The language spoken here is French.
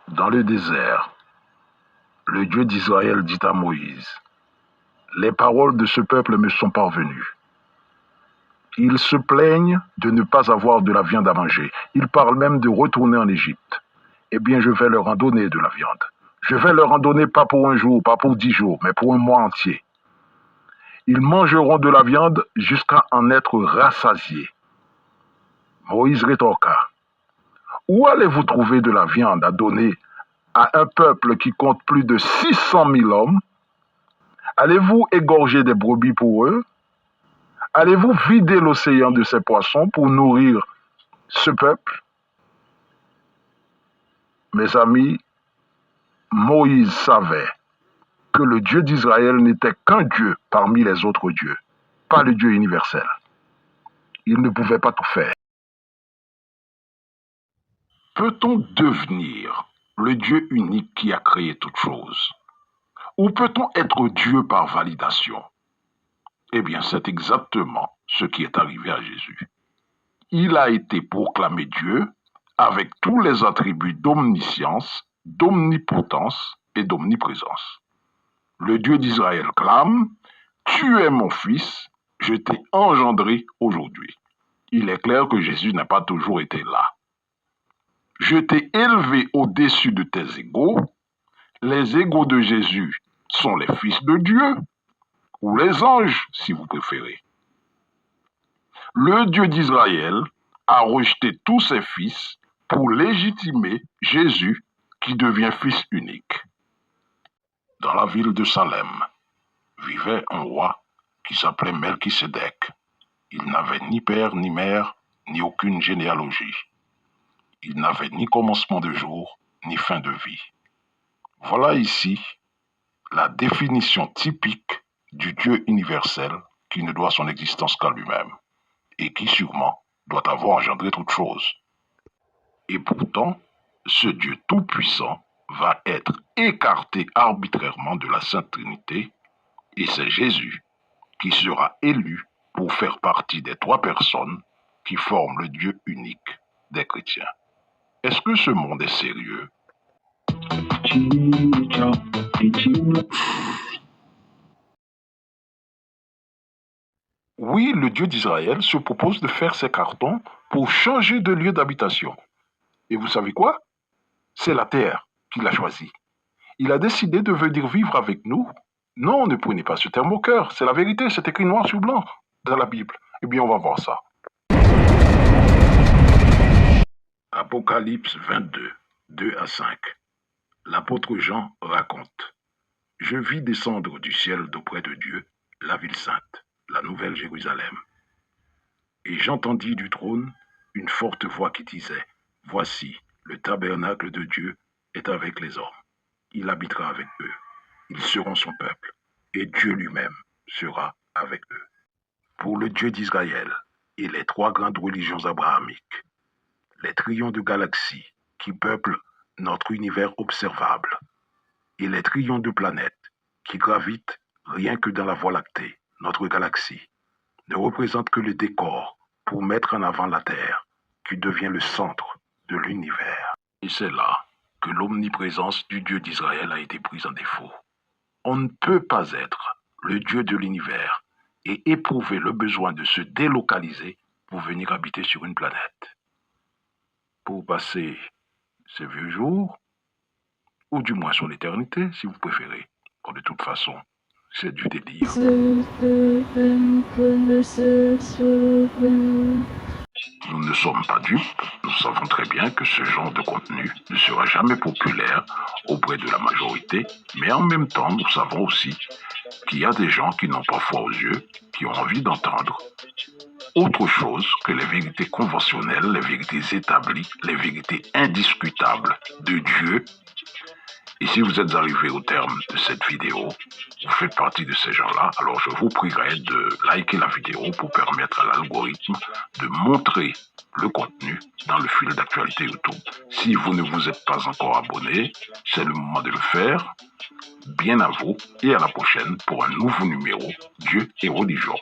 Dans le désert, le Dieu d'Israël dit à Moïse, « Les paroles de ce peuple me sont parvenues. Ils se plaignent de ne pas avoir de la viande à manger. Ils parlent même de retourner en Égypte. Eh bien, je vais leur en donner de la viande. Je vais leur en donner pas pour un jour, pas pour 10 jours, mais pour un mois entier. Ils mangeront de la viande jusqu'à en être rassasiés. » Moïse rétorqua, « Où allez-vous trouver de la viande à donner à un peuple qui compte plus de 600 000 hommes? Allez-vous égorger des brebis pour eux? Allez-vous vider l'océan de ses poissons pour nourrir ce peuple? » Mes amis, Moïse savait que le Dieu d'Israël n'était qu'un Dieu parmi les autres dieux, pas le Dieu universel. Il ne pouvait pas tout faire. Peut-on devenir le Dieu unique qui a créé toutes choses? Ou peut-on être Dieu par validation? Eh bien, c'est exactement ce qui est arrivé à Jésus. Il a été proclamé Dieu avec tous les attributs d'omniscience, d'omnipotence et d'omniprésence. Le Dieu d'Israël clame, « Tu es mon fils, je t'ai engendré aujourd'hui. » Il est clair que Jésus n'a pas toujours été là. Je t'ai élevé au-dessus de tes égaux. Les égaux de Jésus sont les fils de Dieu, ou les anges, si vous préférez. Le Dieu d'Israël a rejeté tous ses fils pour légitimer Jésus qui devient fils unique. Dans la ville de Salem vivait un roi qui s'appelait Melchisédek. Il n'avait ni père ni mère, ni aucune généalogie. Il n'avait ni commencement de jour, ni fin de vie. Voilà ici la définition typique du Dieu universel qui ne doit son existence qu'à lui-même et qui sûrement doit avoir engendré toute chose. Et pourtant, ce Dieu tout-puissant va être écarté arbitrairement de la Sainte Trinité et c'est Jésus qui sera élu pour faire partie des 3 personnes qui forment le Dieu unique des chrétiens. Est-ce que ce monde est sérieux? Oui, le Dieu d'Israël se propose de faire ses cartons pour changer de lieu d'habitation. Et vous savez quoi? C'est la terre qu'il a choisie. Il a décidé de venir vivre avec nous. Non, ne prenez pas ce terme au cœur. C'est la vérité, c'est écrit noir sur blanc dans la Bible. Eh bien, on va voir ça. Apocalypse 22, 2 à 5. L'apôtre Jean raconte, « Je vis descendre du ciel d'auprès de Dieu la ville sainte, la nouvelle Jérusalem. Et j'entendis du trône une forte voix qui disait, « Voici, le tabernacle de Dieu est avec les hommes. Il habitera avec eux. Ils seront son peuple, et Dieu lui-même sera avec eux. » Pour le Dieu d'Israël et les 3 grandes religions abrahamiques, les trillions de galaxies qui peuplent notre univers observable et les trillions de planètes qui gravitent rien que dans la Voie lactée, notre galaxie, ne représentent que le décor pour mettre en avant la Terre, qui devient le centre de l'univers. Et c'est là que l'omniprésence du Dieu d'Israël a été prise en défaut. On ne peut pas être le Dieu de l'univers et éprouver le besoin de se délocaliser pour venir habiter sur une planète. Pour passer ces vieux jours, ou du moins sur l'éternité, si vous préférez. Car de toute façon, c'est du délire. Nous ne sommes pas dupes, nous savons très bien que ce genre de contenu ne sera jamais populaire auprès de la majorité, mais en même temps, nous savons aussi qu'il y a des gens qui n'ont pas foi aux yeux, qui ont envie d'entendre autre chose que les vérités conventionnelles, les vérités établies, les vérités indiscutables de Dieu. Et si vous êtes arrivé au terme de cette vidéo, vous faites partie de ces gens-là, alors je vous prierai de liker la vidéo pour permettre à l'algorithme de montrer le contenu dans le fil d'actualité YouTube. Si vous ne vous êtes pas encore abonné, c'est le moment de le faire. Bien à vous et à la prochaine pour un nouveau numéro Dieu et religion.